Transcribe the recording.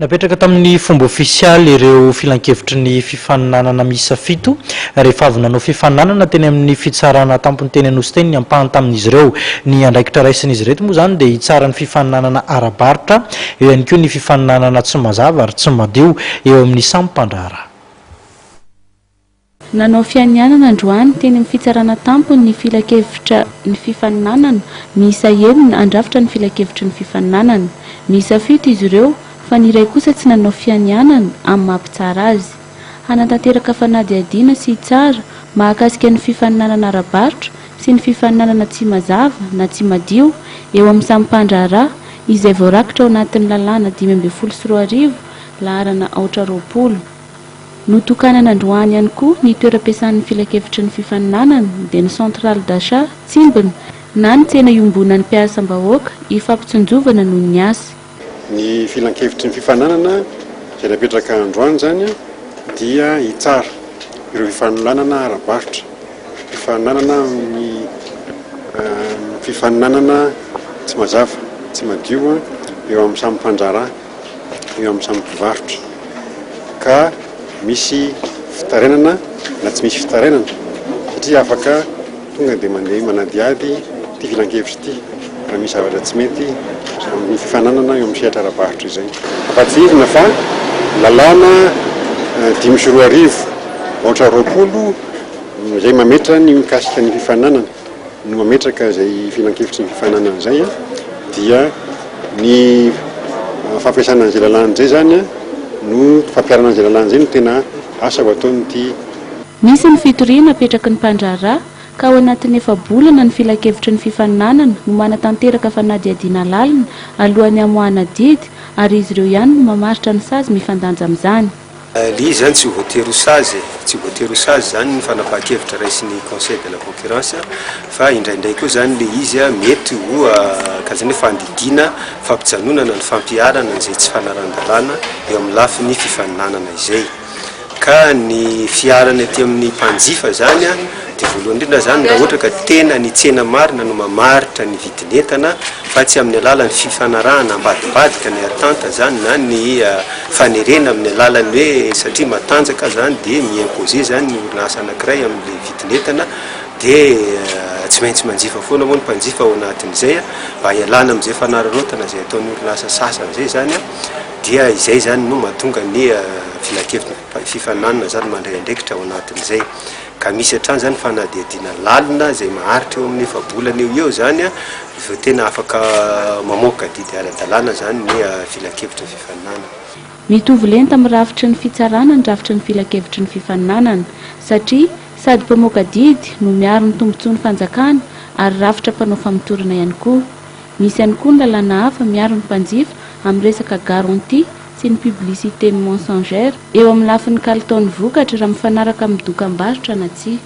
Napetraka tamin'ny fomba ofisialy ireo filan-kevitry ny fifaninanana miisa 7 rehefa avy nanao fifaninanana teny amin'ny fitsarana tampony teny Anosy ny ampahany tamin'izy ireo. Ny andraikitra raisin'izy ireto moa zany dia hitsara ny fifaninanana ara-baritra, eo ihany koa ny fifaninanana tsy mazava ary tsy madio eo amin'ny samy mpandrahara. Nanao fianianana androany teny amin'ny fitsarana tampony ny filan-kevitra ny fifaninanana miisa 9 andrafitra ny filan-kevitry ny fifaninanana miisa 7 izy ireo. Fa ny iray kosa tsy nanao fianianana amin'ny mampitsara azy. Hanatanteraka fanadihadiana sy tsara mahakasika ny fifaninanana ara-baritra sy ny fifaninanana tsy mazava na tsy madio eo amin'ny samy mpandrahara izay voarakitra ao anatin'ny lalàna 524 laharana 420. Notokanana androany ihany koa ny toeram-piasan'ny filan-kevitry ny fifaninanana dia ny centrale d'achat Tsimbona na ny tsena iombonan'ny mpiasam-bahoaka ifampitsinjovana noho ny asa. Ny filan-kevitry ny fifaninanana izay napetraka androany zany dia hitsara ireo fifaninanana ara-baritra, fifaninanana ny fifaninanana tsy mazava, tsy madio eo amin'ny samy mpandrahara, eo amin'ny samy mpivarotra, ka misy fitarenana na tsy misy fitarenana satria afaka tonga dia mandeha manadiady ty filan-kevitry ty raha misy zavatra tsy mety amin'ny fifaninanana eo amin'ny sehatra ara-baritra izay. Afatsihirina fa lalàna 520 izay mametra ny mikasika ny fifaninanana no mametraka izay filan-kevitry ny fifaninanana izay dia ny fampiasana an'izay lalàna izay zany no fampiarana an'izay lalàna izay no tena asa ho ataonyity. Misy ny fitoriana apetraky ny mpandrahara ka ao anatin'ny efa-bolana ny filan-kevitry ny fifaninanana no manatanteraka fanadihadiana lalina alohan'ny hamoahana didy ary izy ireo ihany no mamaritra ny sazy mifandanja amin'izany. Izy zany tsy voatery ho sazy, tsy voatery ho sazy zany ny fanapahan-kevitra raisin'ny conseil de la concurrence fa indraindray koa zany le izy mety ho kazany fandidiana fampijanonana ny fampiarana izay tsy fanaran-dalàna eo amin'ny lafin'ny fifaninanana izay. Ka ny fiarana aty amin'ny mpanjifa zany dia voalohany indrindra zany raha ohatra ka tena ny tsena marina no mamaritra ny vidin'entana fa tsy amin'ny alalan'ny fifanarahana ambadibadika ny atanta zany na ny fanerena amin'ny alalany hoe satria matanjaka zany dia mi-imposer zany ny orinasa anankiray amin'ilay vidin'entana dia tsy maintsy manjifa foana moa ny mpanjifa ao anatin'izay mba hialana amin'izay fanararaotana izay ataon'ny orinasa sasany izay zany dia izay zany no mahatonga ny filan-kevitry fifaninanana zany mandray andraikitra ao anatin'izay. Ka misy hatrany zany fanadihadiana lalina izay maharitra eo amin'ny efa-bolana eo zany vao tena afaka mamoaka didy ara-dalàna zany ny filan-kevitry ny fifaninanana. Mitovy lenta amin'ny rafitry ny fitsarana ny rafitry ny filan-kevitry ny fifaninanana satria sady mpamoaka didy no miaro ny tombontsoan'ny fanjakana ary rafitra mpanao famitorana ihany koa. Misy ihany koa ny lalàna hafa miaro ny mpanjifa amin'ny resaka garantie sy ny publicité mensongère eo amin'ny lafin'ny kalitaon'ny vokatra raha mifanaraka amin'ny dokam-barotra na tsia.